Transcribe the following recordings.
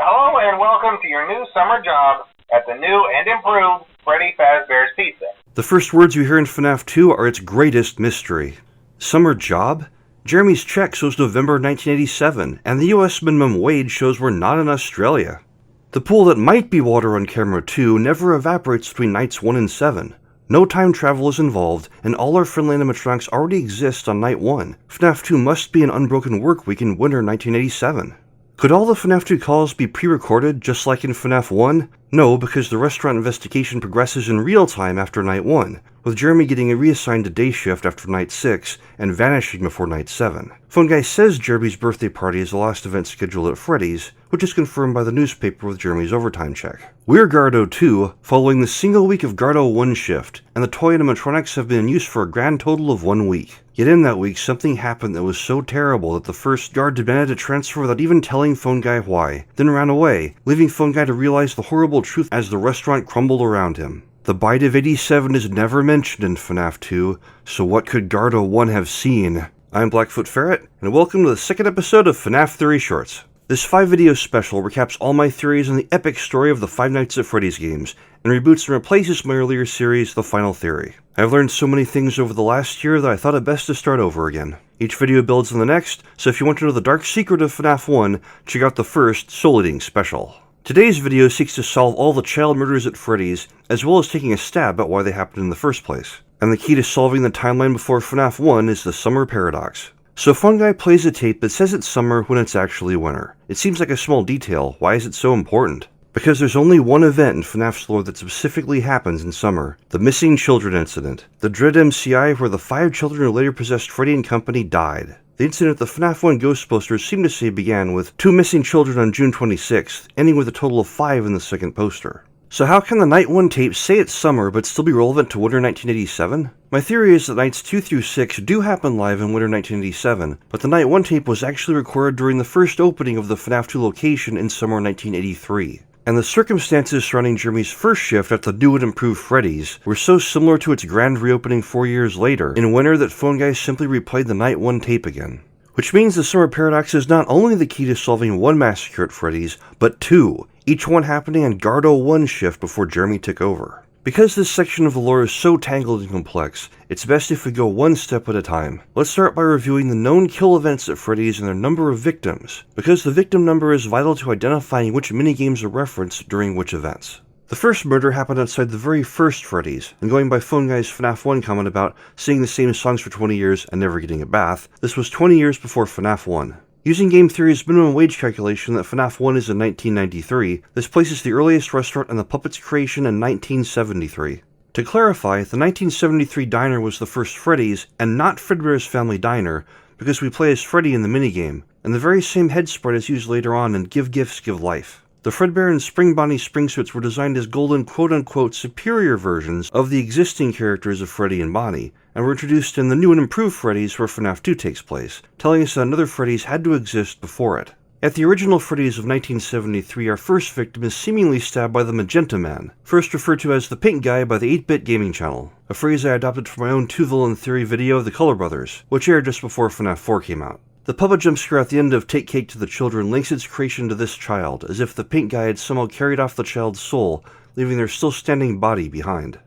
Hello and welcome to your new summer job at the new and improved Freddy Fazbear's Pizza. The first words you hear in FNAF 2 are its greatest mystery. Summer job? Jeremy's check shows November 1987, and the US minimum wage shows we're not in Australia. The pool that might be water on camera 2 never evaporates between nights 1 and 7. No time travel is involved, and all our friendly animatronics already exist on night 1. FNAF 2 must be an unbroken work week in winter 1987. Could all the FNAF 2 calls be pre-recorded, just like in FNAF 1? No, because the restaurant investigation progresses in real time after night 1, with Jeremy getting reassigned to day shift after night 6, and vanishing before night 7. Phone Guy says Jeremy's birthday party is the last event scheduled at Freddy's, which is confirmed by the newspaper with Jeremy's overtime check. We're Gardo 2, following the single week of Gardo 1 shift, and the toy animatronics have been in use for a grand total of 1 week. Yet in that week, something happened that was so terrible that the first guard demanded a transfer without even telling Phone Guy why, then ran away, leaving Phone Guy to realize the horrible truth as the restaurant crumbled around him. The bite of 87 is never mentioned in FNAF 2, so what could Gardo 1 have seen? I'm Blackfoot Ferret, and welcome to the second episode of FNAF Theory Shorts. This 5-video special recaps all my theories on the epic story of the Five Nights at Freddy's games, and reboots and replaces my earlier series, The Final Theory. I've learned so many things over the last year that I thought it best to start over again. Each video builds on the next, so if you want to know the dark secret of FNAF 1, check out the first Soul Eating special. Today's video seeks to solve all the child murders at Freddy's, as well as taking a stab at why they happened in the first place. And the key to solving the timeline before FNAF 1 is the summer paradox. So Phone Guy plays a tape that says it's summer when it's actually winter. It seems like a small detail. Why is it so important? Because there's only one event in FNAF's lore that specifically happens in summer. The Missing Children incident. The Dread MCI where the 5 children who later possessed Freddy and company died. The incident the FNAF 1 ghost posters seem to say began with 2 missing children on June 26th, ending with a total of 5 in the second poster. So how can the Night 1 tape say it's summer but still be relevant to winter 1987? My theory is that nights 2 through 6 do happen live in winter 1987, but the Night 1 tape was actually recorded during the first opening of the FNAF 2 location in summer 1983. And the circumstances surrounding Jeremy's first shift at the new and improved Freddy's were so similar to its grand reopening 4 years later in winter that Phone Guy simply replayed the Night 1 tape again. Which means the summer paradox is not only the key to solving one massacre at Freddy's, but 2, each one happening on Gardo 1 shift before Jeremy took over. Because this section of the lore is so tangled and complex, it's best if we go one step at a time. Let's start by reviewing the known kill events at Freddy's and their number of victims, because the victim number is vital to identifying which minigames are referenced during which events. The first murder happened outside the very first Freddy's, and going by Phone Guy's FNAF 1 comment about singing the same songs for 20 years and never getting a bath, this was 20 years before FNAF 1. Using game theory's minimum wage calculation that FNAF 1 is in 1993, this places the earliest restaurant and the puppet's creation in 1973. To clarify, the 1973 diner was the first Freddy's, and not Fredbear's Family Diner, because we play as Freddy in the minigame, and the very same head sprite is used later on in Give Gifts, Give Life. The Fredbear and Spring Bonnie spring suits were designed as golden quote-unquote superior versions of the existing characters of Freddy and Bonnie, and were introduced in the new and improved Freddy's where FNAF 2 takes place, telling us that another Freddy's had to exist before it. At the original Freddy's of 1973, our first victim is seemingly stabbed by the Magenta Man, first referred to as the Pink Guy by the 8-Bit Gaming Channel, a phrase I adopted from my own 2-villain theory video, The Color Brothers, which aired just before FNAF 4 came out. The puppet jump scare at the end of Take Cake to the Children links its creation to this child, as if the Pink Guy had somehow carried off the child's soul, leaving their still standing body behind.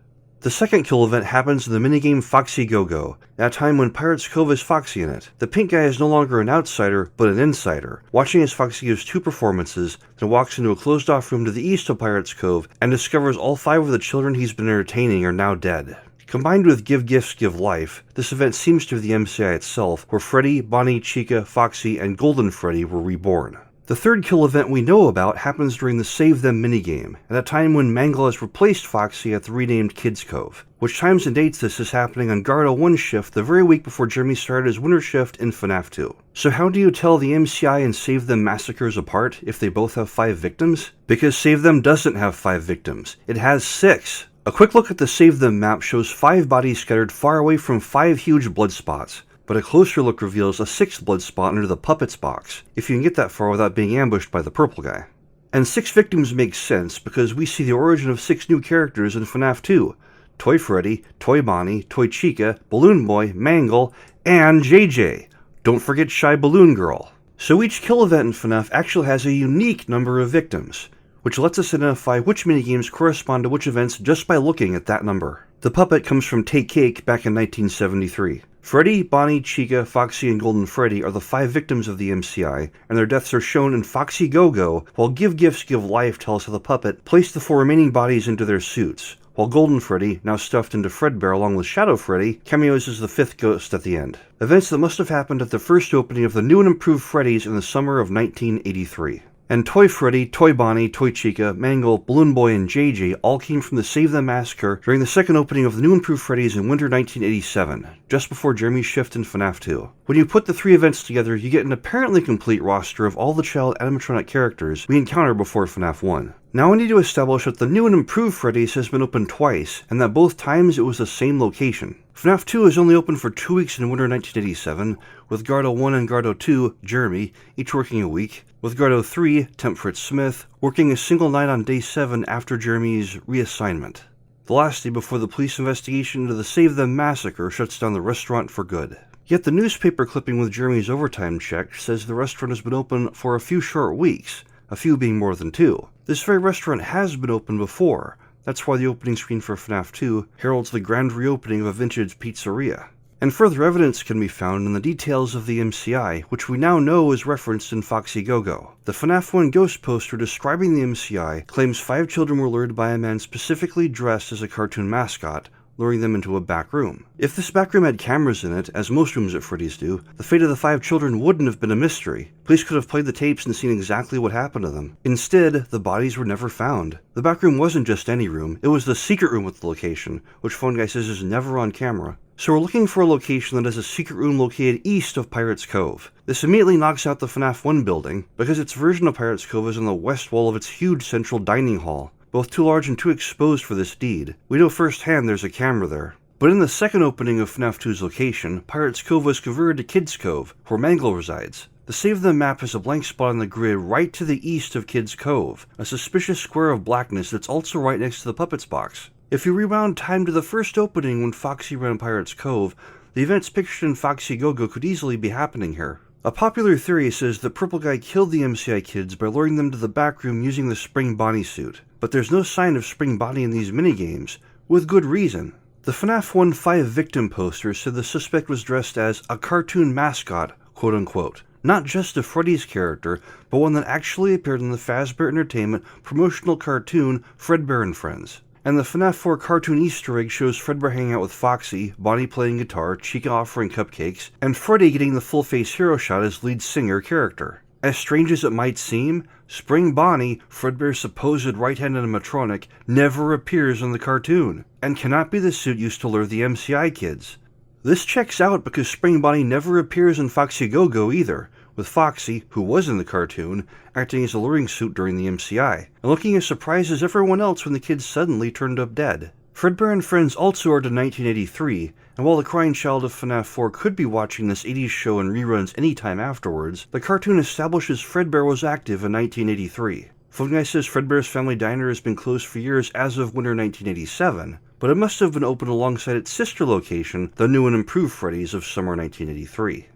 The second kill event happens in the minigame Foxy Go-Go, at a time when Pirates Cove has Foxy in it. The Pink Guy is no longer an outsider, but an insider, watching as Foxy gives 2 performances, then walks into a closed-off room to the east of Pirates Cove, and discovers all 5 of the children he's been entertaining are now dead. Combined with Give Gifts, Give Life, this event seems to be the MCI itself, where Freddy, Bonnie, Chica, Foxy, and Golden Freddy were reborn. The third kill event we know about happens during the Save Them minigame, at a time when Mangle has replaced Foxy at the renamed Kids Cove, which times and dates this is happening on Gardo 1 shift the very week before Jeremy started his winter shift in FNAF 2. So how do you tell the MCI and Save Them massacres apart if they both have 5 victims? Because Save Them doesn't have 5 victims, it has 6. A quick look at the Save Them map shows 5 bodies scattered far away from 5 huge blood spots, but a closer look reveals a 6th blood spot under the puppet's box, if you can get that far without being ambushed by the purple guy. And 6 victims makes sense because we see the origin of 6 new characters in FNAF 2. Toy Freddy, Toy Bonnie, Toy Chica, Balloon Boy, Mangle, and JJ. Don't forget Shy Balloon Girl. So each kill event in FNAF actually has a unique number of victims, which lets us identify which minigames correspond to which events just by looking at that number. The puppet comes from Take Cake back in 1973. Freddy, Bonnie, Chica, Foxy, and Golden Freddy are the 5 victims of the MCI, and their deaths are shown in Foxy Go-Go, while Give Gifts Give Life tells how the puppet placed the 4 remaining bodies into their suits, while Golden Freddy, now stuffed into Fredbear along with Shadow Freddy, cameos as the 5th ghost at the end. Events that must have happened at the first opening of the new and improved Freddy's in the summer of 1983. And Toy Freddy, Toy Bonnie, Toy Chica, Mangle, Balloon Boy, and JJ all came from the Save Them Massacre during the second opening of the new improved Freddy's in winter 1987, just before Jeremy's shift in FNAF 2. When you put the 3 events together, you get an apparently complete roster of all the child animatronic characters we encounter before FNAF 1. Now we need to establish that the new and improved Freddy's has been opened twice, and that both times it was the same location. FNAF 2 is only open for 2 weeks in winter 1987, with Gardo 1 and Gardo 2, Jeremy, each working a week, with Gardo 3, Temp Fritz Smith, working a single night on day 7 after Jeremy's reassignment. The last day before the police investigation into the Save Them Massacre shuts down the restaurant for good. Yet the newspaper clipping with Jeremy's overtime check says the restaurant has been open for a few short weeks, a few being more than 2. This very restaurant has been open before. That's why the opening screen for FNAF 2 heralds the grand reopening of a vintage pizzeria. And further evidence can be found in the details of the MCI, which we now know is referenced in Foxy Go-Go. The FNAF 1 ghost poster describing the MCI claims 5 children were lured by a man specifically dressed as a cartoon mascot, luring them into a back room. If this back room had cameras in it, as most rooms at Freddy's do, the fate of the 5 children wouldn't have been a mystery. Police could have played the tapes and seen exactly what happened to them. Instead, the bodies were never found. The back room wasn't just any room, it was the secret room with the location, which Phone Guy says is never on camera. So we're looking for a location that has a secret room located east of Pirate's Cove. This immediately knocks out the FNAF 1 building, because its version of Pirate's Cove is on the west wall of its huge central dining hall, both too large and too exposed for this deed. We know firsthand there's a camera there. But in the second opening of FNAF 2's location, Pirate's Cove was converted to Kids Cove, where Mangle resides. The Save Them map has a blank spot on the grid right to the east of Kids Cove, a suspicious square of blackness that's also right next to the Puppets box. If you rewound time to the first opening when Foxy ran Pirate's Cove, the events pictured in Foxy Go-Go could easily be happening here. A popular theory says that Purple Guy killed the MCI kids by luring them to the back room using the Spring Bonnie suit, but there's no sign of Spring Bonnie in these minigames, with good reason. The FNAF 1 5 victim poster said the suspect was dressed as a cartoon mascot, quote-unquote. Not just a Freddy's character, but one that actually appeared in the Fazbear Entertainment promotional cartoon Fredbear and Friends. And the FNAF 4 cartoon Easter egg shows Fredbear hanging out with Foxy, Bonnie playing guitar, Chica offering cupcakes, and Freddy getting the full-face hero shot as lead singer character. As strange as it might seem, Spring Bonnie, Fredbear's supposed right-hand animatronic, never appears in the cartoon, and cannot be the suit used to lure the MCI kids. This checks out because Spring Bonnie never appears in Foxy Go-Go either, with Foxy, who was in the cartoon, acting as a luring suit during the MCI, and looking as surprised as everyone else when the kids suddenly turned up dead. Fredbear and Friends also aired in 1983, and while the crying child of FNAF 4 could be watching this 80s show in reruns anytime afterwards, the cartoon establishes Fredbear was active in 1983. Phone Guy says Fredbear's Family Diner has been closed for years as of winter 1987, but it must have been open alongside its sister location, the new and improved Freddy's of summer 1983.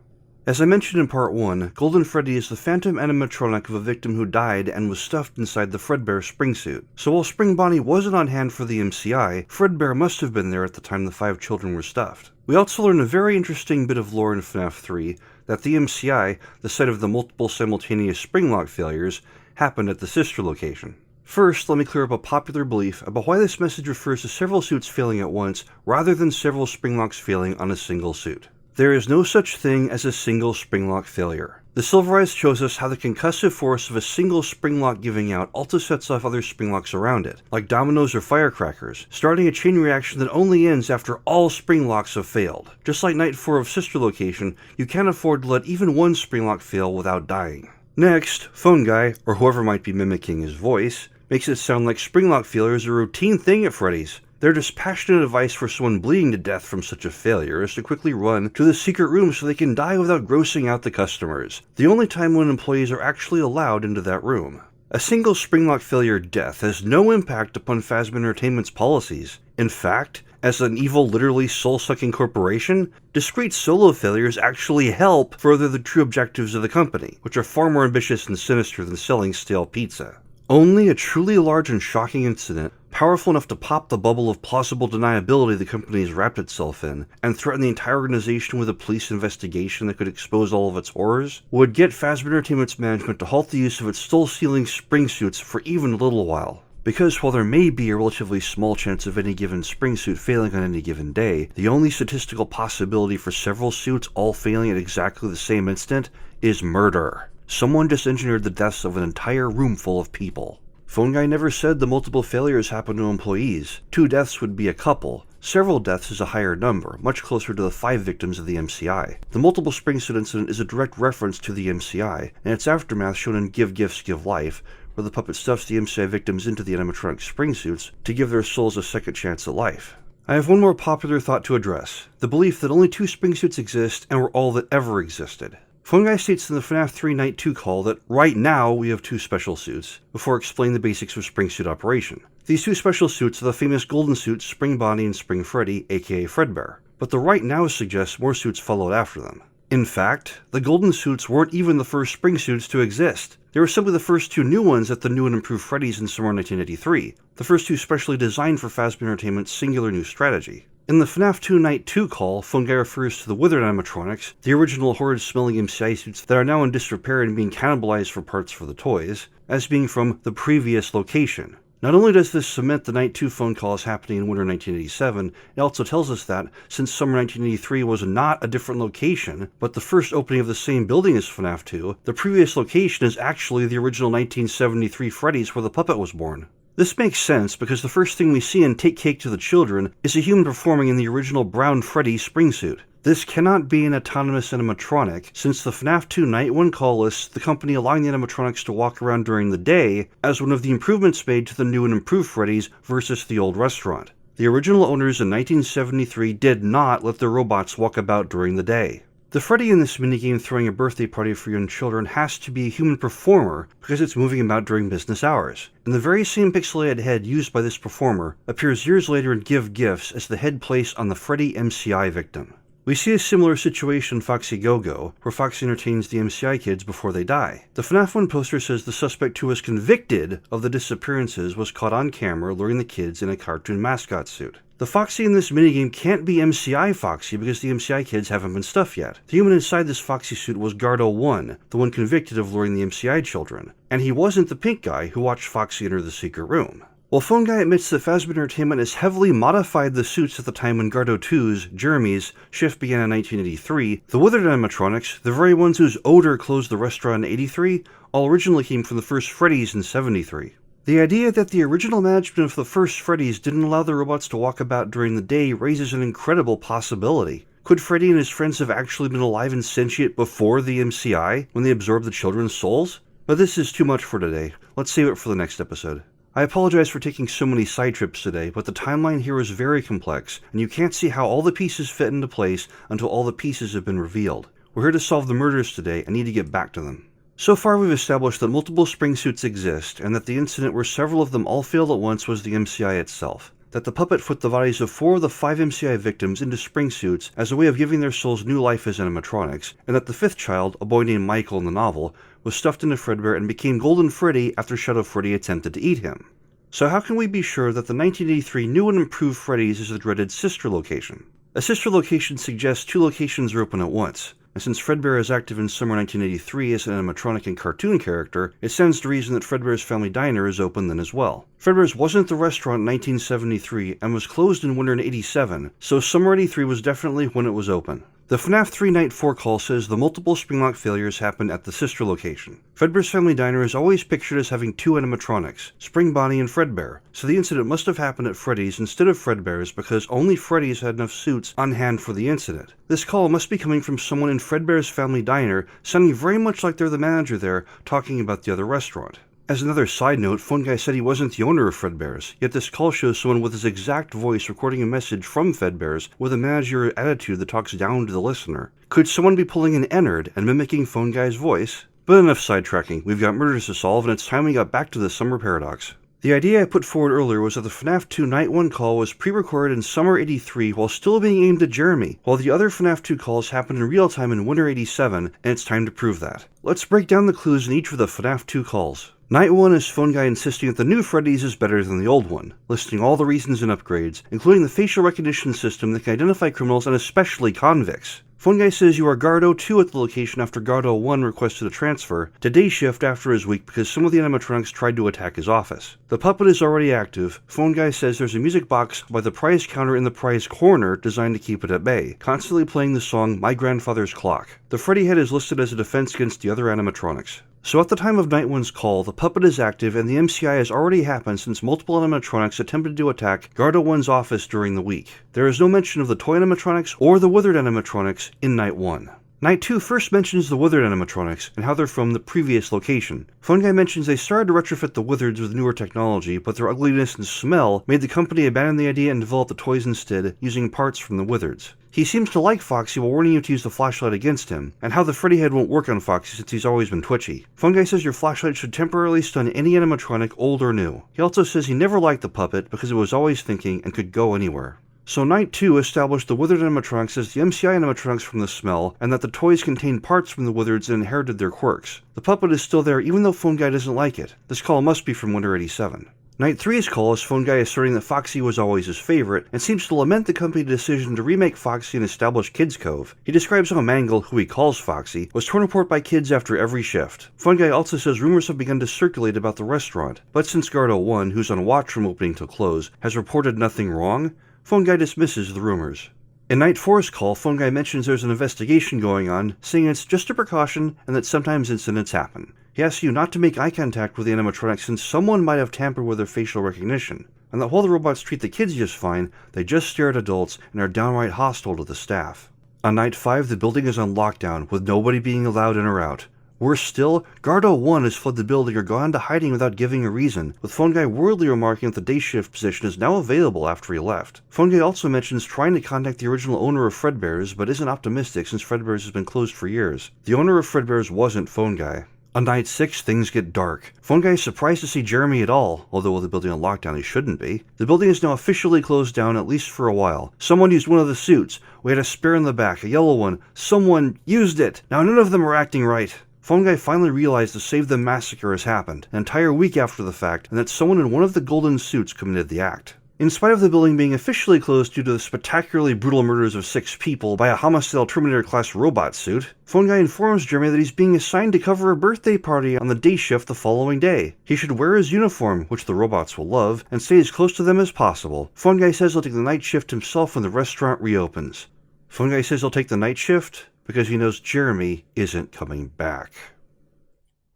As I mentioned in part 1, Golden Freddy is the phantom animatronic of a victim who died and was stuffed inside the Fredbear spring suit. So while Spring Bonnie wasn't on hand for the MCI, Fredbear must have been there at the time the 5 children were stuffed. We also learn a very interesting bit of lore in FNAF 3, that the MCI, the site of the multiple simultaneous spring lock failures, happened at the sister location. First, let me clear up a popular belief about why this message refers to several suits failing at once, rather than several spring locks failing on a single suit. There is no such thing as a single spring lock failure. The Silver Eyes shows us how the concussive force of a single spring lock giving out also sets off other spring locks around it, like dominoes or firecrackers, starting a chain reaction that only ends after all spring locks have failed. Just like Night 4 of Sister Location, you can't afford to let even one spring lock fail without dying. Next, Phone Guy, or whoever might be mimicking his voice, makes it sound like spring lock failure is a routine thing at Freddy's. Their dispassionate advice for someone bleeding to death from such a failure is to quickly run to the secret room so they can die without grossing out the customers, the only time when employees are actually allowed into that room. A single spring lock failure death has no impact upon Fazbear Entertainment's policies. In fact, as an evil, literally soul-sucking corporation, discrete solo failures actually help further the true objectives of the company, which are far more ambitious and sinister than selling stale pizza. Only a truly large and shocking incident, powerful enough to pop the bubble of plausible deniability the company has wrapped itself in, and threaten the entire organization with a police investigation that could expose all of its horrors, would get Fazbear Entertainment's management to halt the use of its soul-sealing spring suits for even a little while. Because while there may be a relatively small chance of any given spring suit failing on any given day, the only statistical possibility for several suits all failing at exactly the same instant is murder. Someone just engineered the deaths of an entire room full of people. Phone Guy never said the multiple failures happened to employees. 2 deaths would be a couple. Several deaths is a higher number, much closer to the 5 victims of the MCI. The multiple spring suit incident is a direct reference to the MCI, and its aftermath shown in Give Gifts, Give Life, where the puppet stuffs the MCI victims into the animatronic spring suits to give their souls a second chance at life. I have one more popular thought to address, the belief that only 2 spring suits exist and were all that ever existed. Phone Guy states in the FNAF 3 Night 2 call that right now we have 2 special suits, before explaining the basics of spring suit operation. These 2 special suits are the famous golden suits Spring Bonnie and Spring Freddy, aka Fredbear, but the right now suggests more suits followed after them. In fact, the golden suits weren't even the first spring suits to exist. They were simply the first 2 new ones at the new and improved Freddy's in summer 1983, the first 2 specially designed for Fazbear Entertainment's singular new strategy. In the FNAF 2 Night 2 call, Phone Guy refers to the withered animatronics, the original horrid-smelling MCI suits that are now in disrepair and being cannibalized for parts for the toys, as being from the previous location. Not only does this cement the Night 2 phone call as happening in winter 1987, it also tells us that, since summer 1983 was not a different location, but the first opening of the same building as FNAF 2, the previous location is actually the original 1973 Freddy's where the puppet was born. This makes sense because the first thing we see in Take Cake to the Children is a human performing in the original brown Freddy spring suit. This cannot be an autonomous animatronic, since the FNAF 2 Night 1 call lists the company allowing the animatronics to walk around during the day as one of the improvements made to the new and improved Freddy's versus the old restaurant. The original owners in 1973 did not let their robots walk about during the day. The Freddy in this minigame throwing a birthday party for young children has to be a human performer because it's moving about during business hours. And the very same pixelated head used by this performer appears years later in Give Gifts as the head placed on the Freddy MCI victim. We see a similar situation in Foxy Go-Go, where Foxy entertains the MCI kids before they die. The FNAF 1 poster says the suspect who was convicted of the disappearances was caught on camera luring the kids in a cartoon mascot suit. The Foxy in this minigame can't be MCI Foxy because the MCI kids haven't been stuffed yet. The human inside this Foxy suit was Gardo 1, the one convicted of luring the MCI children, and he wasn't the pink guy who watched Foxy enter the secret room. While Phone Guy admits that Fazbear Entertainment has heavily modified the suits at the time when Gardo 2's, Jeremy's, shift began in 1983, the withered animatronics, the very ones whose odor closed the restaurant in 83, all originally came from the first Freddy's in 73. The idea that the original management of the first Freddy's didn't allow the robots to walk about during the day raises an incredible possibility. Could Freddy and his friends have actually been alive and sentient before the MCI, when they absorbed the children's souls? But this is too much for today. Let's save it for the next episode. I apologize for taking so many side trips today, but the timeline here is very complex, and you can't see how all the pieces fit into place until all the pieces have been revealed. We're here to solve the murders today and need to get back to them. So far we've established that multiple spring suits exist, and that the incident where several of them all failed at once was the MCI itself. That the puppet put the bodies of 4 of the 5 MCI victims into spring suits as a way of giving their souls new life as animatronics, and that the 5th child, a boy named Michael in the novel, was stuffed into Fredbear and became Golden Freddy after Shadow Freddy attempted to eat him. So how can we be sure that the 1983 new and improved Freddy's is the dreaded sister location? A sister location suggests 2 locations are open at once, and since Fredbear is active in summer 1983 as an animatronic and cartoon character, it stands to reason that Fredbear's Family Diner is open then as well. Fredbear's wasn't the restaurant in 1973 and was closed in winter in 87, so summer 83 was definitely when it was open. The FNAF 3 Night 4 call says the multiple springlock failures happened at the sister location. Fredbear's Family Diner is always pictured as having 2 animatronics, Spring Bonnie and Fredbear, so the incident must have happened at Freddy's instead of Fredbear's because only Freddy's had enough suits on hand for the incident. This call must be coming from someone in Fredbear's Family Diner, sounding very much like they're the manager there, talking about the other restaurant. As another side note, Phone Guy said he wasn't the owner of Fredbear's, yet this call shows someone with his exact voice recording a message from Fredbear's with a managerial attitude that talks down to the listener. Could someone be pulling an Ennard and mimicking Phone Guy's voice? But enough sidetracking, we've got murders to solve and it's time we got back to the summer paradox. The idea I put forward earlier was that the FNAF 2 Night 1 call was pre-recorded in summer 83 while still being aimed at Jeremy, while the other FNAF 2 calls happened in real time in winter 87, and it's time to prove that. Let's break down the clues in each of the FNAF 2 calls. Night 1 is Phone Guy insisting that the new Freddy's is better than the old one, listing all the reasons and upgrades, including the facial recognition system that can identify criminals and especially convicts. Phone Guy says you are Guard 02 at the location after Guard 01 requested a transfer to day shift after his week because some of the animatronics tried to attack his office. The puppet is already active. Phone Guy says there's a music box by the prize counter in the prize corner designed to keep it at bay, constantly playing the song My Grandfather's Clock. The Freddy head is listed as a defense against the other animatronics. So at the time of Night 1's call, the puppet is active and the MCI has already happened since multiple animatronics attempted to attack Guard 01's office during the week. There is no mention of the toy animatronics or the withered animatronics in Night 1. Night 2 first mentions the withered animatronics and how they're from the previous location. Phone Guy mentions they started to retrofit the withereds with newer technology, but their ugliness and smell made the company abandon the idea and develop the toys instead, using parts from the withereds. He seems to like Foxy while warning you to use the flashlight against him, and how the Freddy head won't work on Foxy since he's always been twitchy. Phone Guy says your flashlight should temporarily stun any animatronic, old or new. He also says he never liked the puppet because it was always thinking and could go anywhere. So Night 2 established the withered animatronics as the MCI animatronics from the smell, and that the toys contained parts from the withereds and inherited their quirks. The puppet is still there even though Phone Guy doesn't like it. This call must be from Winter 87. Night 3's call is Phone Guy asserting that Foxy was always his favorite, and seems to lament the company's decision to remake Foxy and establish Kids Cove. He describes how Mangle, who he calls Foxy, was torn apart by kids after every shift. Phone Guy also says rumors have begun to circulate about the restaurant, but since Guard 01, who's on watch from opening till close, has reported nothing wrong, Phone Guy dismisses the rumors. In Night 4's call, Phone Guy mentions there's an investigation going on, saying it's just a precaution and that sometimes incidents happen. He asks you not to make eye contact with the animatronics since someone might have tampered with their facial recognition, and that while the robots treat the kids just fine, they just stare at adults and are downright hostile to the staff. On Night 5, the building is on lockdown, with nobody being allowed in or out. Worse still, Guard 01 has fled the building or gone into hiding without giving a reason, with Phone Guy worriedly remarking that the day shift position is now available after he left. Phone Guy also mentions trying to contact the original owner of Fredbear's, but isn't optimistic since Fredbear's has been closed for years. The owner of Fredbear's wasn't Phone Guy. On Night 6, things get dark. Phone Guy is surprised to see Jeremy at all, although with the building on lockdown he shouldn't be. The building is now officially closed down, at least for a while. Someone used one of the suits. We had a spare in the back, a yellow one. Someone used it! Now none of them are acting right. Phone Guy finally realized the Save Them massacre has happened, an entire week after the fact, and that someone in one of the golden suits committed the act. In spite of the building being officially closed due to the spectacularly brutal murders of 6 people by a homicidal Terminator-class robot suit, Phone Guy informs Jeremy that he's being assigned to cover a birthday party on the day shift the following day. He should wear his uniform, which the robots will love, and stay as close to them as possible. Phone Guy says he'll take the night shift himself when the restaurant reopens. Phone Guy says he'll take the night shift because he knows Jeremy isn't coming back.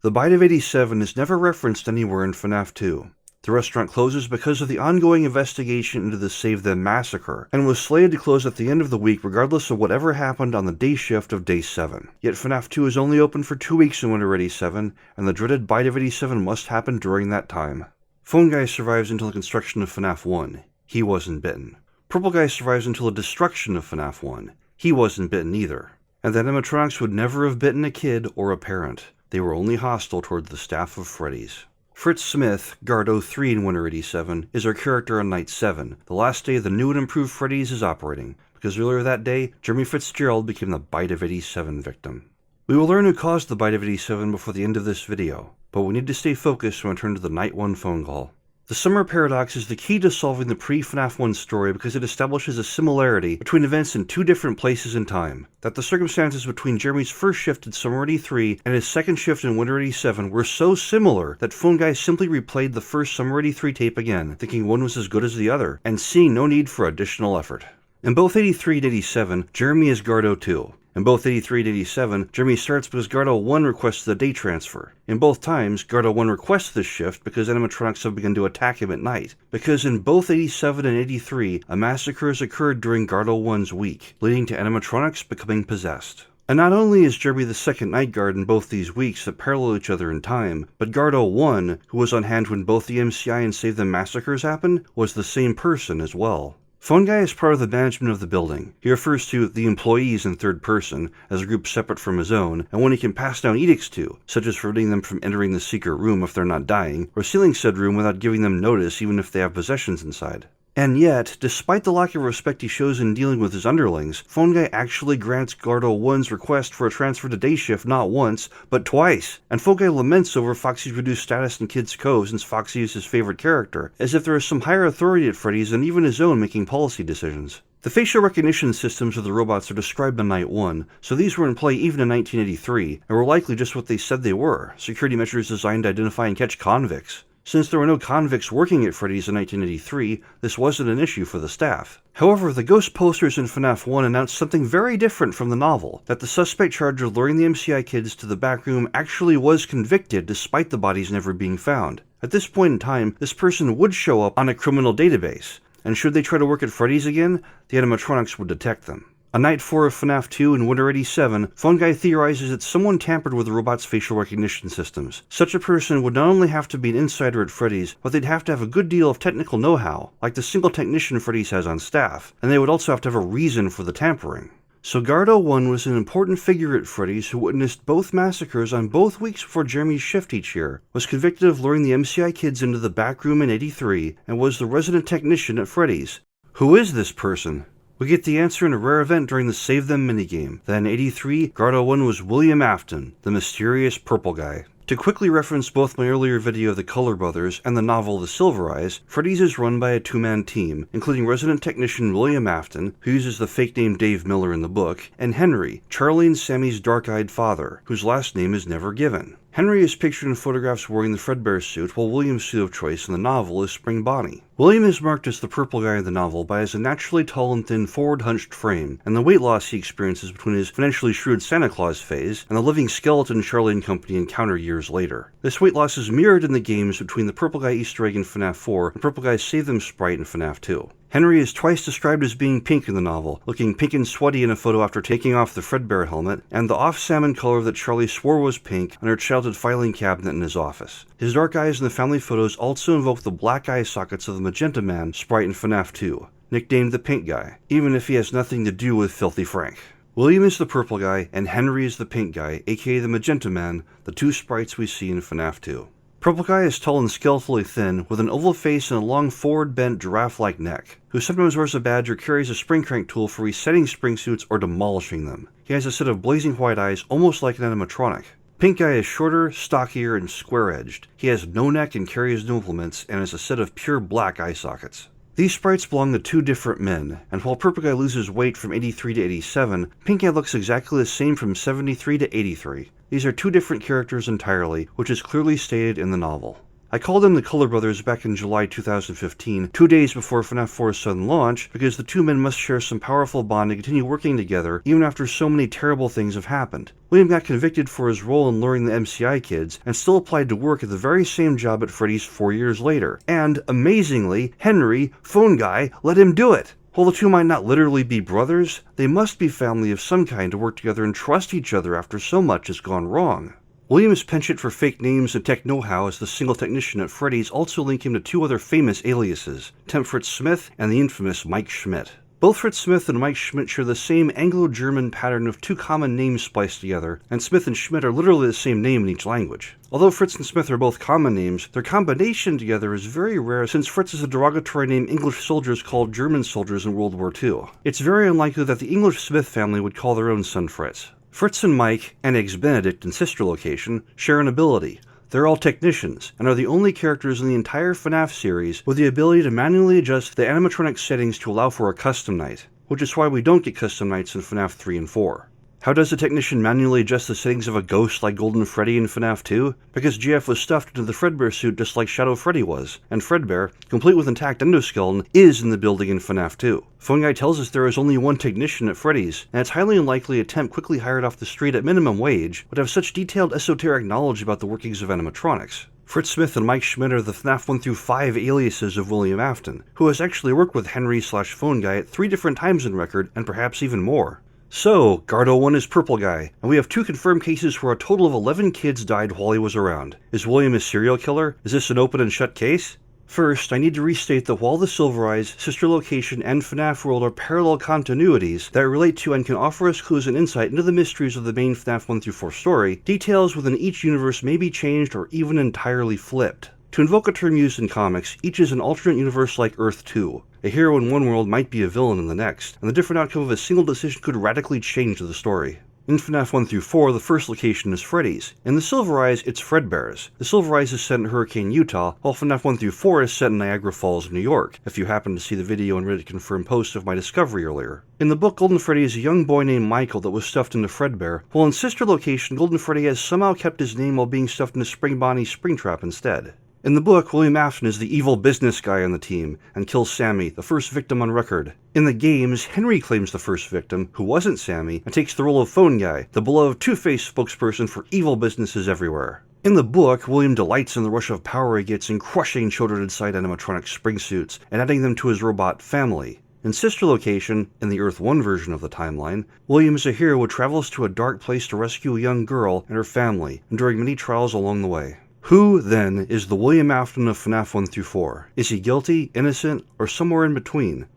The Bite of 87 is never referenced anywhere in FNAF 2. The restaurant closes because of the ongoing investigation into the Save Them massacre, and was slated to close at the end of the week regardless of whatever happened on the day shift of Day 7. Yet FNAF 2 is only open for 2 weeks in Winter 87, and the dreaded Bite of 87 must happen during that time. Phone Guy survives until the construction of FNAF 1. He wasn't bitten. Purple Guy survives until the destruction of FNAF 1. He wasn't bitten either. And the animatronics would never have bitten a kid or a parent. They were only hostile toward the staff of Freddy's. Fritz Smith, Guard 03 in Winter 87, is our character on Night 7, the last day the new and improved Freddy's is operating, because earlier that day, Jeremy Fitzgerald became the Bite of 87 victim. We will learn who caused the Bite of 87 before the end of this video, but we need to stay focused when we turn to the Night 1 phone call. The Summer Paradox is the key to solving the pre-FNAF 1 story because it establishes a similarity between events in 2 different places in time. That the circumstances between Jeremy's first shift in Summer 83 and his second shift in Winter 87 were so similar that Phone Guy simply replayed the first Summer 83 tape again, thinking one was as good as the other, and seeing no need for additional effort. In both 83 and 87, Jeremy is Guard 02. In both 83 and 87, Jeremy starts because Guard 01 requests the day transfer. In both times, Guard 01 requests this shift because animatronics have begun to attack him at night. Because in both 87 and 83, a massacre has occurred during Guard 01's week, leading to animatronics becoming possessed. And not only is Jeremy the second night guard in both these weeks that parallel each other in time, but Guard 01, who was on hand when both the MCI and Save Them massacres happened, was the same person as well. Phone Guy is part of the management of the building. He refers to the employees in third person, as a group separate from his own, and one he can pass down edicts to, such as forbidding them from entering the secret room if they're not dying, or sealing said room without giving them notice even if they have possessions inside. And yet, despite the lack of respect he shows in dealing with his underlings, Phone Guy actually grants Gardo 1's request for a transfer to day shift not once, but twice. And Phone Guy laments over Foxy's reduced status in Kid's Cove since Foxy is his favorite character, as if there is some higher authority at Freddy's than even his own making policy decisions. The facial recognition systems of the robots are described in Night 1, so these were in play even in 1983, and were likely just what they said they were, security measures designed to identify and catch convicts. Since there were no convicts working at Freddy's in 1983, this wasn't an issue for the staff. However, the ghost posters in FNAF 1 announced something very different from the novel, that the suspect charged with luring the MCI kids to the back room actually was convicted despite the bodies never being found. At this point in time, this person would show up on a criminal database, and should they try to work at Freddy's again, the animatronics would detect them. On Night 4 of FNAF 2 in Winter 87, Phone Guy theorizes that someone tampered with the robot's facial recognition systems. Such a person would not only have to be an insider at Freddy's, but they'd have to have a good deal of technical know-how, like the single technician Freddy's has on staff, and they would also have to have a reason for the tampering. So Gardo 1 was an important figure at Freddy's who witnessed both massacres on both weeks before Jeremy's shift each year, was convicted of luring the MCI kids into the back room in 83, and was the resident technician at Freddy's. Who is this person? We get the answer in a rare event during the Save Them minigame, that in 83, Gardo 1 was William Afton, the mysterious purple guy. To quickly reference both my earlier video of the Color Brothers and the novel The Silver Eyes, Freddy's is run by a two-man team, including resident technician William Afton, who uses the fake name Dave Miller in the book, and Henry, Charlie and Sammy's dark-eyed father, whose last name is never given. Henry is pictured in photographs wearing the Fredbear suit, while William's suit of choice in the novel is Spring Bonnie. William is marked as the purple guy in the novel by his unnaturally tall and thin forward-hunched frame, and the weight loss he experiences between his financially shrewd Santa Claus phase and the living skeleton Charlie and company encounter years later. This weight loss is mirrored in the games between the purple guy Easter egg in FNAF 4 and purple guy's Save Them sprite in FNAF 2. Henry is twice described as being pink in the novel, looking pink and sweaty in a photo after taking off the Fredbear helmet, and the off-salmon color that Charlie swore was pink on her childhood filing cabinet in his office. His dark eyes in the family photos also invoke the black eye sockets of the Magenta Man sprite in FNAF 2, nicknamed the Pink Guy, even if he has nothing to do with Filthy Frank. William is the purple guy, and Henry is the pink guy, aka the Magenta Man, the two sprites we see in FNAF 2. Purple Guy is tall and skeletally thin, with an oval face and a long forward-bent giraffe-like neck, who sometimes wears a badge or carries a spring crank tool for resetting spring suits or demolishing them. He has a set of blazing white eyes, almost like an animatronic. Pink Guy is shorter, stockier, and square-edged. He has no neck and carries no implements, and has a set of pure black eye sockets. These sprites belong to two different men, and while Purple Guy loses weight from 83 to 87, Pink Guy looks exactly the same from 73 to 83. These are two different characters entirely, which is clearly stated in the novel. I called them the Color Brothers back in July 2015, 2 days before FNAF 4's sudden launch, because the two men must share some powerful bond and continue working together even after so many terrible things have happened. William got convicted for his role in luring the MCI kids, and still applied to work at the very same job at Freddy's 4 years later. And, amazingly, Henry, Phone Guy, let him do it! While the two might not literally be brothers, they must be family of some kind to work together and trust each other after so much has gone wrong. William's penchant for fake names and tech know-how as the single technician at Freddy's also link him to two other famous aliases, Temp Fritz Smith and the infamous Mike Schmidt. Both Fritz Smith and Mike Schmidt share the same Anglo-German pattern of two common names spliced together, and Smith and Schmidt are literally the same name in each language. Although Fritz and Smith are both common names, their combination together is very rare since Fritz is a derogatory name English soldiers called German soldiers in World War II. It's very unlikely that the English Smith family would call their own son Fritz. Fritz and Mike, and Eggs Benedict in Sister Location, share an ability. They're all technicians, and are the only characters in the entire FNAF series with the ability to manually adjust the animatronic settings to allow for a custom night, which is why we don't get custom nights in FNAF 3 and 4. How does a technician manually adjust the settings of a ghost like Golden Freddy in FNAF 2? Because GF was stuffed into the Fredbear suit just like Shadow Freddy was, and Fredbear, complete with intact endoskeleton, is in the building in FNAF 2. Phone Guy tells us there is only one technician at Freddy's, and it's highly unlikely a temp quickly hired off the street at minimum wage would have such detailed esoteric knowledge about the workings of animatronics. Fritz Smith and Mike Schmidt are the FNAF 1 through 5 aliases of William Afton, who has actually worked with Henry/Phone Guy at 3 different times in record, and perhaps even more. So, Gardo 1 is Purple Guy, and we have 2 confirmed cases where a total of 11 kids died while he was around. Is William a serial killer? Is this an open and shut case? First, I need to restate that while the Silver Eyes, Sister Location, and FNAF World are parallel continuities that relate to and can offer us clues and insight into the mysteries of the main FNAF 1-4 story, details within each universe may be changed or even entirely flipped. To invoke a term used in comics, each is an alternate universe like Earth 2. A hero in one world might be a villain in the next, and the different outcome of a single decision could radically change the story. In FNAF 1-4, the first location is Freddy's. In the Silver Eyes, it's Fredbear's. The Silver Eyes is set in Hurricane, Utah, while FNAF 1-4 is set in Niagara Falls, New York, if you happen to see the video and Reddit confirmed post of my discovery earlier. In the book, Golden Freddy is a young boy named Michael that was stuffed into Fredbear, while in Sister Location, Golden Freddy has somehow kept his name while being stuffed into Spring Bonnie's Springtrap instead. In the book, William Afton is the evil business guy on the team, and kills Sammy, the first victim on record. In the games, Henry claims the first victim, who wasn't Sammy, and takes the role of Phone Guy, the beloved Two-Face spokesperson for evil businesses everywhere. In the book, William delights in the rush of power he gets in crushing children inside animatronic spring suits, and adding them to his robot family. In Sister Location, in the Earth 1 version of the timeline, William is a hero who travels to a dark place to rescue a young girl and her family, enduring many trials along the way. Who, then, is the William Afton of FNAF 1-4? Is he guilty, innocent, or somewhere in between?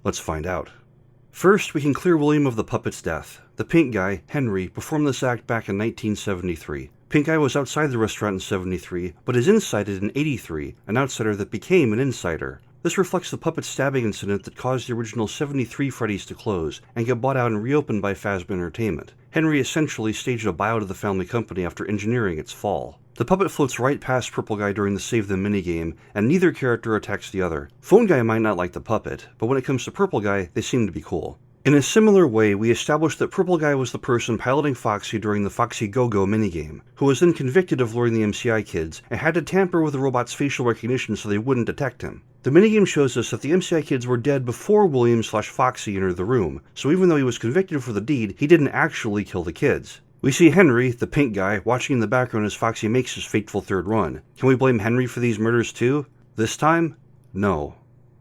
Let's find out. First, we can clear William of the puppet's death. The Pink Guy, Henry, performed this act back in 1973. Pink Guy was outside the restaurant in 73, but is incited in 83, an outsider that became an insider. This reflects the puppet stabbing incident that caused the original 73 Freddy's to close, and get bought out and reopened by Fazbear Entertainment. Henry essentially staged a buyout of the family company after engineering its fall. The puppet floats right past Purple Guy during the Save Them minigame, and neither character attacks the other. Phone Guy might not like the puppet, but when it comes to Purple Guy, they seem to be cool. In a similar way, we established that Purple Guy was the person piloting Foxy during the Foxy Go-Go minigame, who was then convicted of luring the MCI kids, and had to tamper with the robot's facial recognition so they wouldn't detect him. The minigame shows us that the MCI kids were dead before William/Foxy entered the room, so even though he was convicted for the deed, he didn't actually kill the kids. We see Henry, the Pink Guy, watching in the background as Foxy makes his fateful third run. Can we blame Henry for these murders too? This time? No.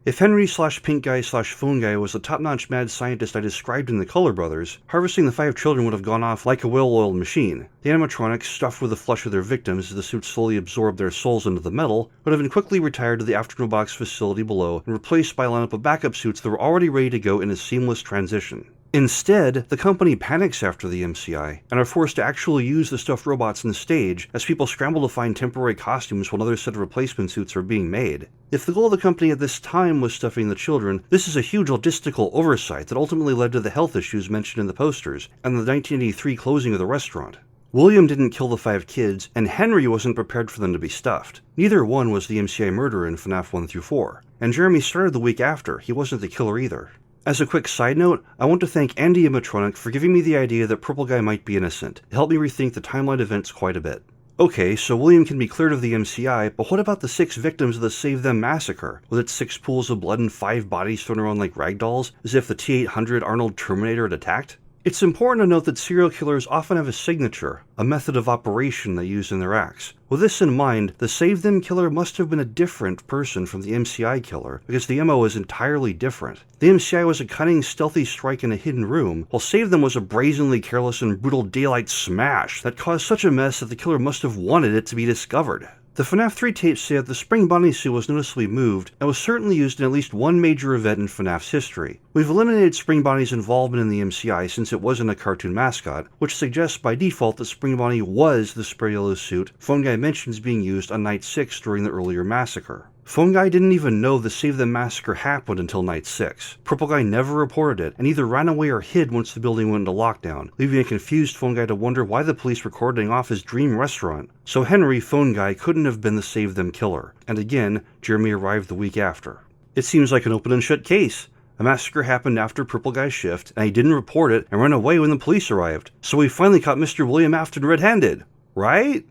If Henry/Pink Guy/Phone Guy was the top-notch mad scientist I described in the Color Brothers, harvesting the 5 children would have gone off like a well-oiled machine. The animatronics, stuffed with the flesh of their victims as the suits slowly absorbed their souls into the metal, would have been quickly retired to the Afton Robotics facility below and replaced by a lineup of backup suits that were already ready to go in a seamless transition. Instead, the company panics after the MCI, and are forced to actually use the stuffed robots on stage as people scramble to find temporary costumes while another set of replacement suits are being made. If the goal of the company at this time was stuffing the children, this is a huge logistical oversight that ultimately led to the health issues mentioned in the posters, and the 1983 closing of the restaurant. William didn't kill the 5 kids, and Henry wasn't prepared for them to be stuffed. Neither one was the MCI murderer in FNAF 1-4, and Jeremy started the week after. He wasn't the killer either. As a quick side note, I want to thank Andy Animatronic for giving me the idea that Purple Guy might be innocent. It helped me rethink the timeline events quite a bit. Okay, so William can be cleared of the MCI, but what about the 6 victims of the Save Them massacre? Was it 6 pools of blood and 5 bodies thrown around like ragdolls, as if the T-800 Arnold Terminator had attacked? It's important to note that serial killers often have a signature, a method of operation they use in their acts. With this in mind, the Save Them killer must have been a different person from the MCI killer, because the MO is entirely different. The MCI was a cunning, stealthy strike in a hidden room, while Save Them was a brazenly careless and brutal daylight smash that caused such a mess that the killer must have wanted it to be discovered. The FNAF 3 tapes say that the Spring Bonnie suit was noticeably moved and was certainly used in at least one major event in FNAF's history. We've eliminated Spring Bonnie's involvement in the MCI since it wasn't a cartoon mascot, which suggests by default that Spring Bonnie was the spray yellow suit Phone Guy mentions being used on Night 6 during the earlier massacre. Phone Guy didn't even know the Save Them massacre happened until Night 6. Purple Guy never reported it, and either ran away or hid once the building went into lockdown, leaving a confused Phone Guy to wonder why the police were cordoning off his dream restaurant. So Henry, Phone Guy, couldn't have been the Save Them killer. And again, Jeremy arrived the week after. It seems like an open and shut case. A massacre happened after Purple Guy's shift, and he didn't report it and ran away when the police arrived. So we finally caught Mr. William Afton red-handed. Right?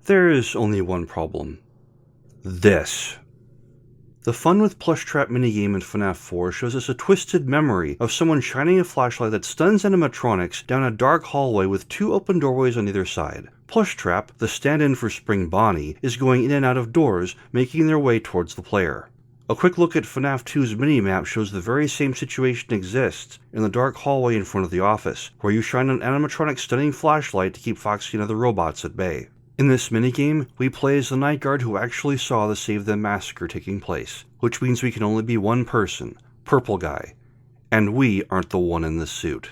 There is only one problem. This. The Fun with Plush Trap minigame in FNAF 4 shows us a twisted memory of someone shining a flashlight that stuns animatronics down a dark hallway with 2 open doorways on either side. Plush Trap, the stand-in for Spring Bonnie, is going in and out of doors, making their way towards the player. A quick look at FNAF 2's minimap shows the very same situation exists in the dark hallway in front of the office, where you shine an animatronic stunning flashlight to keep Foxy and other robots at bay. In this minigame, we play as the night guard who actually saw the Save Them massacre taking place, which means we can only be one person, Purple Guy, and we aren't the one in the suit.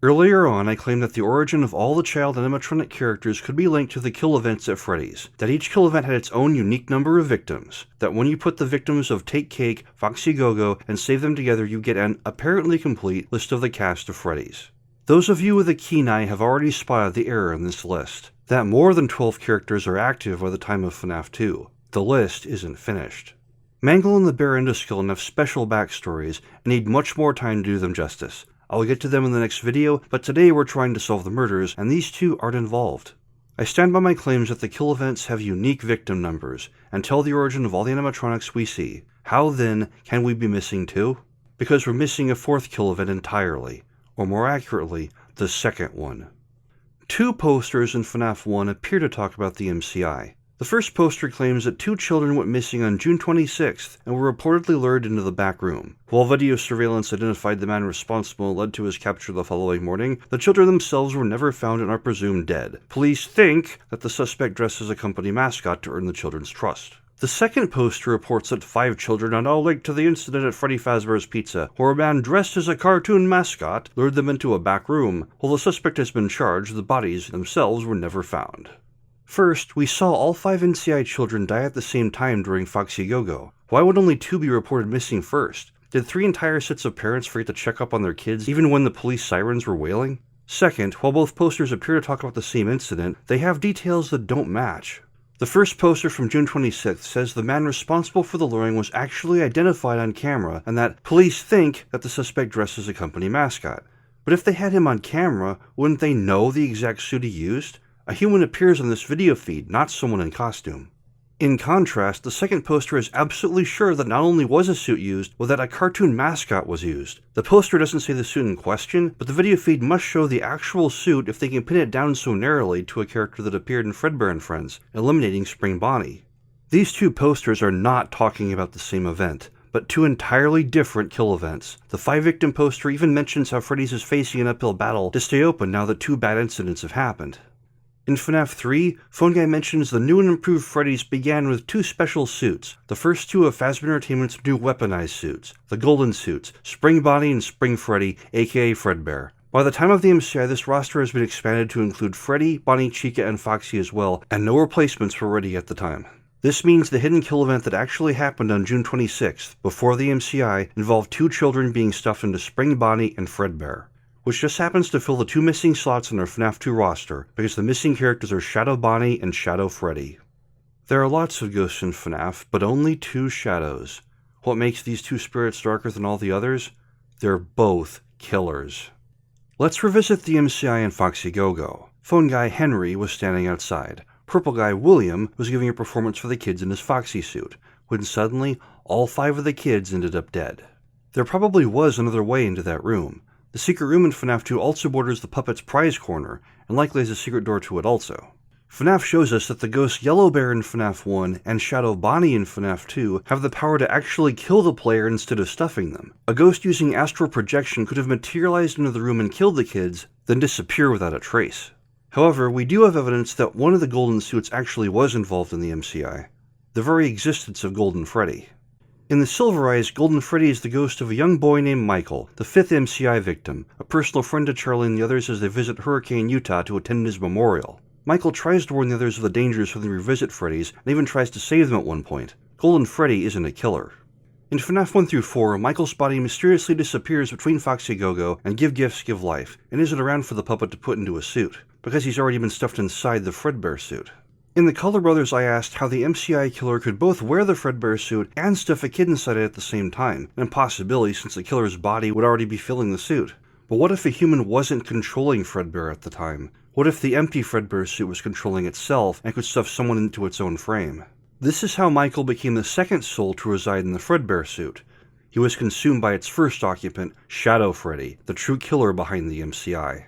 Earlier on, I claimed that the origin of all the child animatronic characters could be linked to the kill events at Freddy's, that each kill event had its own unique number of victims, that when you put the victims of Take Cake, Foxy Go-Go, and Save Them together you get an apparently complete list of the cast of Freddy's. Those of you with a keen eye have already spotted the error in this list, that more than 12 characters are active by the time of FNAF 2. The list isn't finished. Mangle and the Bear Endoskeleton have special backstories and need much more time to do them justice. I'll get to them in the next video, but today we're trying to solve the murders, and these two aren't involved. I stand by my claims that the kill events have unique victim numbers, and tell the origin of all the animatronics we see. How then can we be missing two? Because we're missing a fourth kill event entirely, or more accurately, the second one. Two posters in FNAF 1 appear to talk about the MCI. The first poster claims that two children went missing on June 26th and were reportedly lured into the back room. While video surveillance identified the man responsible and led to his capture the following morning, the children themselves were never found and are presumed dead. Police think that the suspect dressed as a company mascot to earn the children's trust. The second poster reports that 5 children are now linked to the incident at Freddy Fazbear's Pizza, where a man dressed as a cartoon mascot lured them into a back room. While the suspect has been charged, the bodies themselves were never found. First, we saw all 5 NCI children die at the same time during Foxy Go-Go. Why would only 2 be reported missing first? Did 3 entire sets of parents forget to check up on their kids even when the police sirens were wailing? Second, while both posters appear to talk about the same incident, they have details that don't match. The first poster from June 26th says the man responsible for the luring was actually identified on camera and that police think that the suspect dressed as a company mascot. But if they had him on camera, wouldn't they know the exact suit he used? A human appears on this video feed, not someone in costume. In contrast, the second poster is absolutely sure that not only was a suit used, but that a cartoon mascot was used. The poster doesn't say the suit in question, but the video feed must show the actual suit if they can pin it down so narrowly to a character that appeared in Fredbear and Friends, eliminating Spring Bonnie. These two posters are not talking about the same event, but 2 entirely different kill events. The 5-victim poster even mentions how Freddy's is facing an uphill battle to stay open now that 2 bad incidents have happened. In FNAF 3, Phone Guy mentions the new and improved Freddy's began with 2 special suits, the first 2 of Fazbear Entertainment's new weaponized suits, the Golden Suits, Spring Bonnie and Spring Freddy, aka Fredbear. By the time of the MCI, this roster has been expanded to include Freddy, Bonnie, Chica, and Foxy as well, and no replacements were ready at the time. This means the hidden kill event that actually happened on June 26th, before the MCI, involved 2 children being stuffed into Spring Bonnie and Fredbear, which just happens to fill the 2 missing slots in our FNAF 2 roster, because the missing characters are Shadow Bonnie and Shadow Freddy. There are lots of ghosts in FNAF, but only 2 shadows. What makes these 2 spirits darker than all the others? They're both killers. Let's revisit the MCI and Foxy Go-Go. Phone Guy Henry was standing outside. Purple Guy William was giving a performance for the kids in his Foxy suit, when suddenly, all 5 of the kids ended up dead. There probably was another way into that room. The secret room in FNAF 2 also borders the puppet's prize corner, and likely has a secret door to it also. FNAF shows us that the ghost Yellow Bear in FNAF 1 and Shadow Bonnie in FNAF 2 have the power to actually kill the player instead of stuffing them. A ghost using astral projection could have materialized into the room and killed the kids, then disappear without a trace. However, we do have evidence that one of the golden suits actually was involved in the MCI, the very existence of Golden Freddy. In the Silver Eyes, Golden Freddy is the ghost of a young boy named Michael, the 5th MCI victim, a personal friend to Charlie and the others as they visit Hurricane, Utah to attend his memorial. Michael tries to warn the others of the dangers when they revisit Freddy's, and even tries to save them at one point. Golden Freddy isn't a killer. In FNAF 1 through 4, Michael's body mysteriously disappears between Foxy Go-Go and Give Gifts, Give Life, and isn't around for the puppet to put into a suit, because he's already been stuffed inside the Fredbear suit. In the Color Brothers, I asked how the MCI killer could both wear the Fredbear suit and stuff a kid inside it at the same time, an impossibility since the killer's body would already be filling the suit. But what if a human wasn't controlling Fredbear at the time? What if the empty Fredbear suit was controlling itself and could stuff someone into its own frame? This is how Michael became the second soul to reside in the Fredbear suit. He was consumed by its first occupant, Shadow Freddy, the true killer behind the MCI.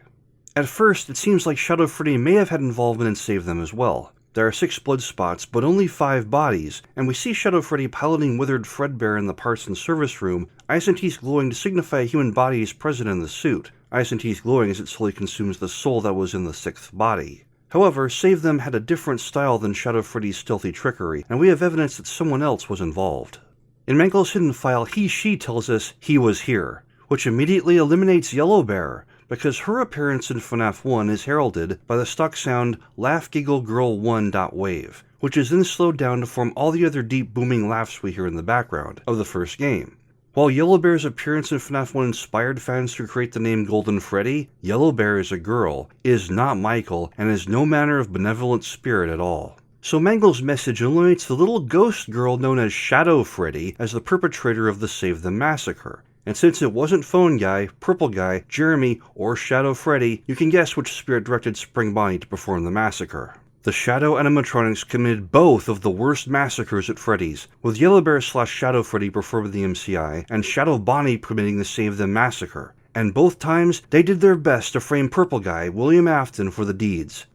At first, it seems like Shadow Freddy may have had involvement in Save Them as well. There are 6 blood spots, but only 5 bodies, and we see Shadow Freddy piloting withered Fredbear in the parts and service room, eyes and teeth glowing to signify a human body is present in the suit, eyes and teeth glowing as it slowly consumes the soul that was in the 6th body. However, Save Them had a different style than Shadow Freddy's stealthy trickery, and we have evidence that someone else was involved. In Mangle's hidden file, she tells us he was here, which immediately eliminates Yellow Bear, because her appearance in FNAF 1 is heralded by the stock sound Laugh Giggle Girl 1.wave, which is then slowed down to form all the other deep booming laughs we hear in the background of the first game. While Yellow Bear's appearance in FNAF 1 inspired fans to create the name Golden Freddy, Yellow Bear is a girl, is not Michael, and is no manner of benevolent spirit at all. So Mangle's message eliminates the little ghost girl known as Shadow Freddy as the perpetrator of the Save Them massacre. And since it wasn't Phone Guy, Purple Guy, Jeremy, or Shadow Freddy, you can guess which spirit directed Spring Bonnie to perform the massacre. The Shadow animatronics committed both of the worst massacres at Freddy's, with Yellow Bear / Shadow Freddy performing the MCI, and Shadow Bonnie permitting the Save Them massacre. And both times, they did their best to frame Purple Guy, William Afton, for the deeds.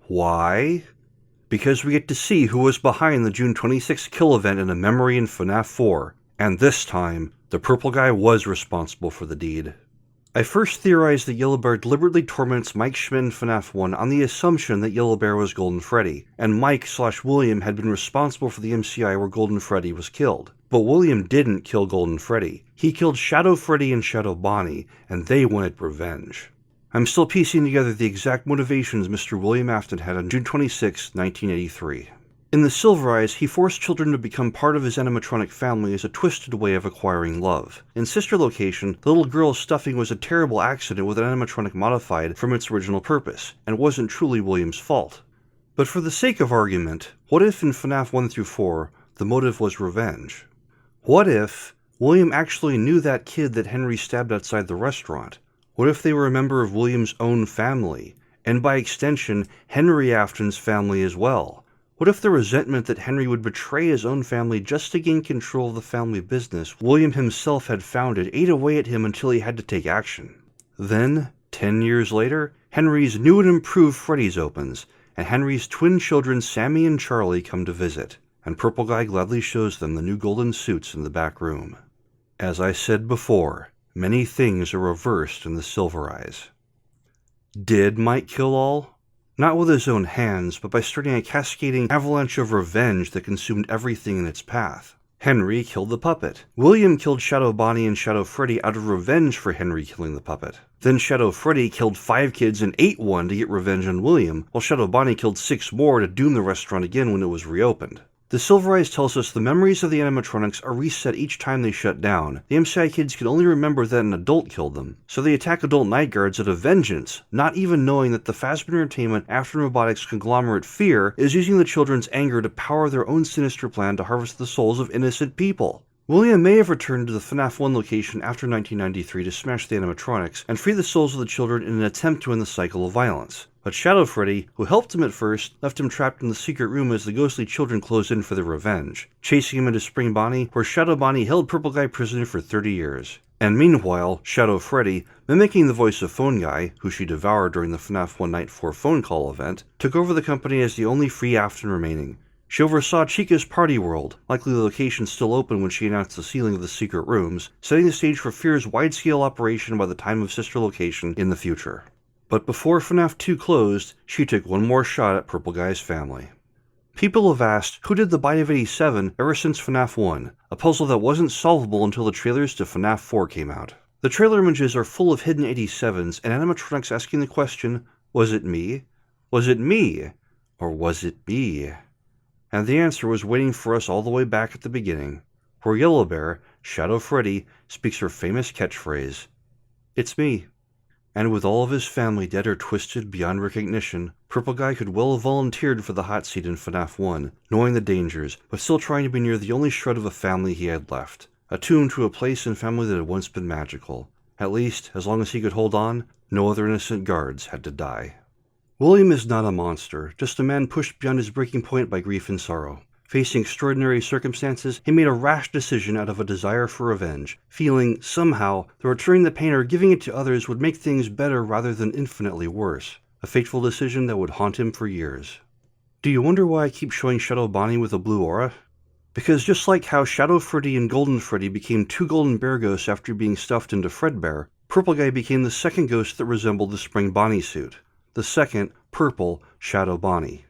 Why? Because we get to see who was behind the June 26th kill event in A Memory in FNAF 4. And this time, the Purple Guy was responsible for the deed. I first theorized that Yellow Bear deliberately torments Mike Schmidt in FNAF 1 on the assumption that Yellow Bear was Golden Freddy, and Mike/William had been responsible for the MCI where Golden Freddy was killed. But William didn't kill Golden Freddy. He killed Shadow Freddy and Shadow Bonnie, and they wanted revenge. I'm still piecing together the exact motivations Mr. William Afton had on June 26, 1983. In The Silver Eyes, he forced children to become part of his animatronic family as a twisted way of acquiring love. In Sister Location, the little girl's stuffing was a terrible accident with an animatronic modified from its original purpose, and wasn't truly William's fault. But for the sake of argument, what if in FNAF 1 through 4, the motive was revenge? What if William actually knew that kid that Henry stabbed outside the restaurant? What if they were a member of William's own family, and by extension, Henry Afton's family as well? What if the resentment that Henry would betray his own family just to gain control of the family business William himself had founded ate away at him until he had to take action? Then, 10 years later, Henry's new and improved Freddy's opens, and Henry's twin children Sammy and Charlie come to visit, and Purple Guy gladly shows them the new golden suits in the back room. As I said before, many things are reversed in The Silver Eyes. Did Mike kill all? Not with his own hands, but by starting a cascading avalanche of revenge that consumed everything in its path. Henry killed the puppet. William killed Shadow Bonnie and Shadow Freddy out of revenge for Henry killing the puppet. Then Shadow Freddy killed 5 kids and ate one to get revenge on William, while Shadow Bonnie killed 6 more to doom the restaurant again when it was reopened. The Silver Eyes tells us the memories of the animatronics are reset each time they shut down. The MCI kids can only remember that an adult killed them, so they attack adult night guards out of vengeance, not even knowing that the Fazbear Entertainment After Robotics conglomerate Fear is using the children's anger to power their own sinister plan to harvest the souls of innocent people. William may have returned to the FNAF 1 location after 1993 to smash the animatronics and free the souls of the children in an attempt to end the cycle of violence. But Shadow Freddy, who helped him at first, left him trapped in the secret room as the ghostly children closed in for their revenge, chasing him into Spring Bonnie, where Shadow Bonnie held Purple Guy prisoner for 30 years. And meanwhile, Shadow Freddy, mimicking the voice of Phone Guy, who she devoured during the FNAF 1 Night 4 phone call event, took over the company as the only free Afton remaining. She oversaw Chica's party world, likely the location still open when she announced the sealing of the secret rooms, setting the stage for Fear's wide-scale operation by the time of Sister Location in the future. But before FNAF 2 closed, she took one more shot at Purple Guy's family. People have asked who did the Bite of 87 ever since FNAF 1, a puzzle that wasn't solvable until the trailers to FNAF 4 came out. The trailer images are full of hidden 87s and animatronics asking the question, was it me? Was it me? Or was it me? And the answer was waiting for us all the way back at the beginning, where Yellow Bear, Shadow Freddy, speaks her famous catchphrase, "It's me." And with all of his family dead or twisted beyond recognition, Purple Guy could well have volunteered for the hot seat in FNAF 1, knowing the dangers, but still trying to be near the only shred of a family he had left, attuned to a place and family that had once been magical. At least, as long as he could hold on, no other innocent guards had to die. William is not a monster, just a man pushed beyond his breaking point by grief and sorrow. Facing extraordinary circumstances, he made a rash decision out of a desire for revenge, feeling, somehow, that returning the pain or giving it to others would make things better rather than infinitely worse. A fateful decision that would haunt him for years. Do you wonder why I keep showing Shadow Bonnie with a blue aura? Because just like how Shadow Freddy and Golden Freddy became 2 golden bear ghosts after being stuffed into Fredbear, Purple Guy became the second ghost that resembled the Spring Bonnie suit. The second, Purple, Shadow Bonnie.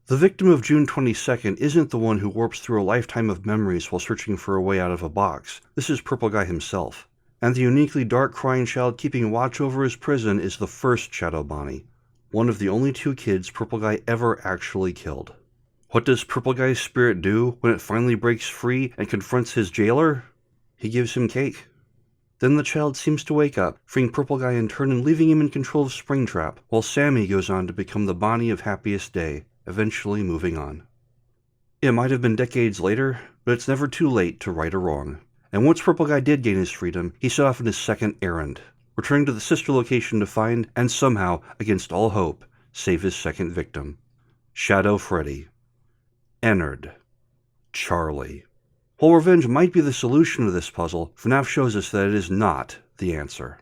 The victim of June 22nd isn't the one who warps through a lifetime of memories while searching for a way out of a box. This is Purple Guy himself. And the uniquely dark crying child keeping watch over his prison is the first Shadow Bonnie, one of the only 2 kids Purple Guy ever actually killed. What does Purple Guy's spirit do when it finally breaks free and confronts his jailer? He gives him cake. Then the child seems to wake up, freeing Purple Guy in turn and leaving him in control of Springtrap, while Sammy goes on to become the Bonnie of Happiest Day, eventually moving on. It might have been decades later, but it's never too late to right a wrong. And once Purple Guy did gain his freedom, he set off on his second errand, returning to the sister location to find, and somehow, against all hope, save his second victim, Shadow Freddy. Ennard. Charlie. While revenge might be the solution to this puzzle, FNAF shows us that it is not the answer.